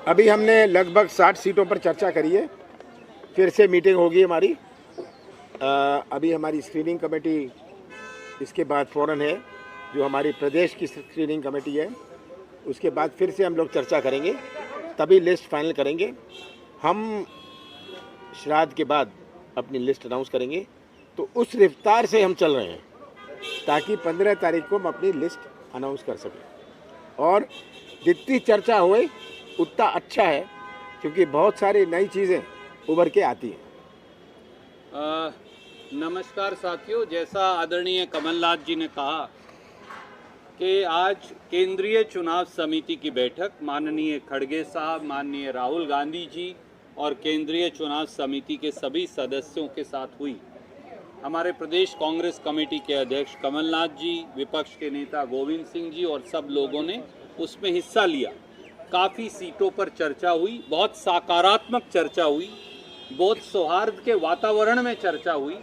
अभी हमने लगभग 60 सीटों पर चर्चा करी है। फिर से मीटिंग होगी हमारी। अभी हमारी स्क्रीनिंग कमेटी इसके बाद फ़ौरन है, जो हमारी प्रदेश की स्क्रीनिंग कमेटी है, उसके बाद फिर से हम लोग चर्चा करेंगे, तभी लिस्ट फाइनल करेंगे। हम श्राद्ध के बाद अपनी लिस्ट अनाउंस करेंगे। तो उस रफ्तार से हम चल रहे हैं ताकि 15 तारीख को हम अपनी लिस्ट अनाउंस कर सकें। और जितनी चर्चा हुए उतना अच्छा है, क्योंकि बहुत सारी नई चीज़ें उभर के आती हैं। नमस्कार साथियों, जैसा आदरणीय कमलनाथ जी ने कहा कि आज केंद्रीय चुनाव समिति की बैठक माननीय खड़गे साहब, माननीय राहुल गांधी जी और केंद्रीय चुनाव समिति के सभी सदस्यों के साथ हुई। हमारे प्रदेश कांग्रेस कमेटी के अध्यक्ष कमलनाथ जी, विपक्ष के नेता गोविंद सिंह जी और सब लोगों ने उसमें हिस्सा लिया। काफ़ी सीटों पर चर्चा हुई, बहुत सकारात्मक चर्चा हुई, बहुत सौहार्द के वातावरण में चर्चा हुई।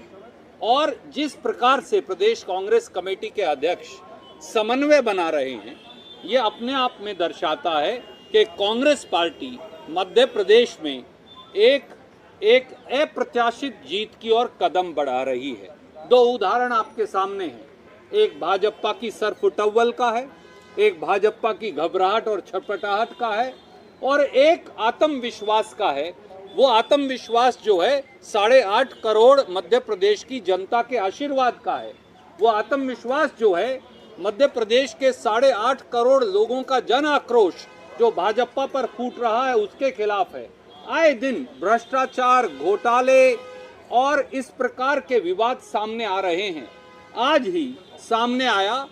और जिस प्रकार से प्रदेश कांग्रेस कमेटी के अध्यक्ष समन्वय बना रहे हैं, ये अपने आप में दर्शाता है कि कांग्रेस पार्टी मध्य प्रदेश में एक अप्रत्याशित जीत की ओर कदम बढ़ा रही है। दो उदाहरण आपके सामने हैं, एक भाजपा की सरफुटव्वल का है, एक भाजपा की घबराहट और छटपटाहट का है, और एक आत्मविश्वास का है। वो आत्मविश्वास जो है 8.5 करोड़ मध्य प्रदेश की जनता के आशीर्वाद का है। वो आत्मविश्वास जो है मध्य प्रदेश के 8.5 करोड़ लोगों का जन आक्रोश जो भाजपा पर फूट रहा है उसके खिलाफ है। आए दिन भ्रष्टाचार, घोटाले और इस प्रकार के विवाद सामने आ रहे हैं। आज ही सामने आया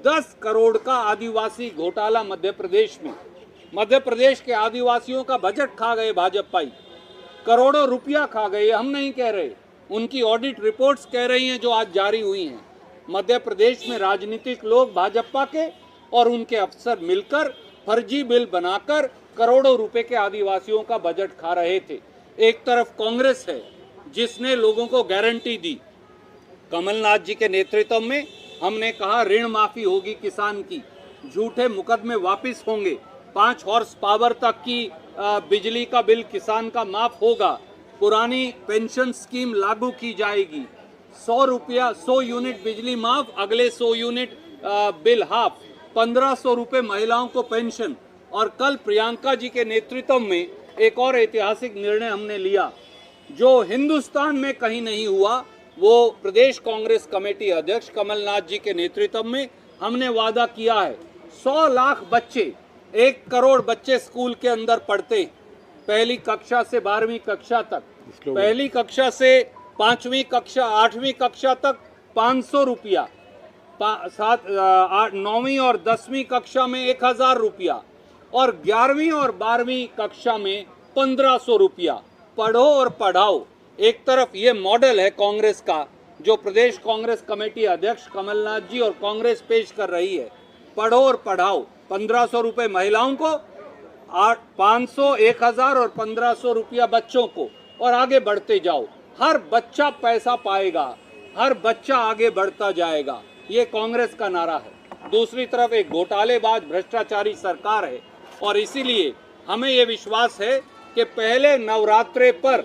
10 करोड़ का आदिवासी घोटाला मध्य प्रदेश में। मध्य प्रदेश के आदिवासियों का बजट खा गए भाजपाई, करोड़ों रुपया खा गए। हम नहीं कह रहे, उनकी ऑडिट रिपोर्ट्स कह रही हैं जो आज जारी हुई हैं। मध्य प्रदेश में राजनीतिक लोग भाजपा के और उनके अफसर मिलकर फर्जी बिल बनाकर करोड़ों रुपए के आदिवासियों का बजट खा रहे थे। एक तरफ कांग्रेस है जिसने लोगों को गारंटी दी। कमलनाथ जी के नेतृत्व में हमने कहा ऋण माफी होगी किसान की, झूठे मुकदमे वापस होंगे, 5 हॉर्स पावर तक की बिजली का बिल किसान का माफ होगा, पुरानी पेंशन स्कीम लागू की जाएगी, 100 यूनिट बिजली माफ, अगले 100 यूनिट बिल हाफ, 1500 रुपये महिलाओं को पेंशन। और कल प्रियंका जी के नेतृत्व में एक और ऐतिहासिक निर्णय हमने लिया जो हिंदुस्तान में कहीं नहीं हुआ। वो प्रदेश कांग्रेस कमेटी अध्यक्ष कमलनाथ जी के नेतृत्व में हमने वादा किया है। 100 लाख बच्चे, 1 करोड़ बच्चे स्कूल के अंदर पढ़ते, पहली कक्षा से 12वीं कक्षा तक, पहली कक्षा से 5वीं कक्षा 8वीं कक्षा तक 500 रुपया, 9वीं और 10वीं कक्षा में 1000 रुपया, और 11वीं और 12वीं कक्षा में 1500 रुपया। पढ़ो और पढ़ाओ। एक तरफ ये मॉडल है कांग्रेस का जो प्रदेश कांग्रेस कमेटी अध्यक्ष कमलनाथ जी और कांग्रेस पेश कर रही है। पढ़ो और पढ़ाओ, 1500 रुपये महिलाओं को, 500, 1000 और 1500 रुपया बच्चों को, और आगे बढ़ते जाओ। हर बच्चा पैसा पाएगा, हर बच्चा आगे बढ़ता जाएगा। ये कांग्रेस का नारा है। दूसरी तरफ एक घोटालेबाज भ्रष्टाचारी सरकार है, और इसीलिए हमें ये विश्वास है कि पहले नवरात्रे पर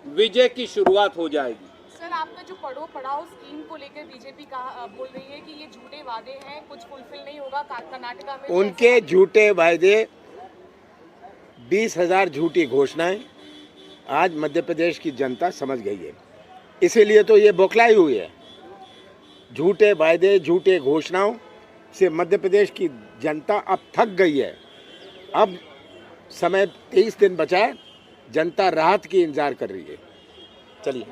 विजय की शुरुआत हो जाएगी। सर, आपका जो पढ़ो पढ़ाओ स्कीम को लेकर बीजेपी बोल रही है कि ये झूठे वादे हैं, कुछ फुलफिल नहीं होगा। कर्नाटका में उनके झूठे वादे, 20,000 झूठी घोषणाएं आज मध्य प्रदेश की जनता समझ गई है। इसीलिए तो ये बौखलाई हुई है। झूठे वादे, झूठे घोषणाओं से मध्य प्रदेश की जनता अब थक गई है। अब समय 23 दिन बचा है, जनता राहत की इंतजार कर रही है। चलिए।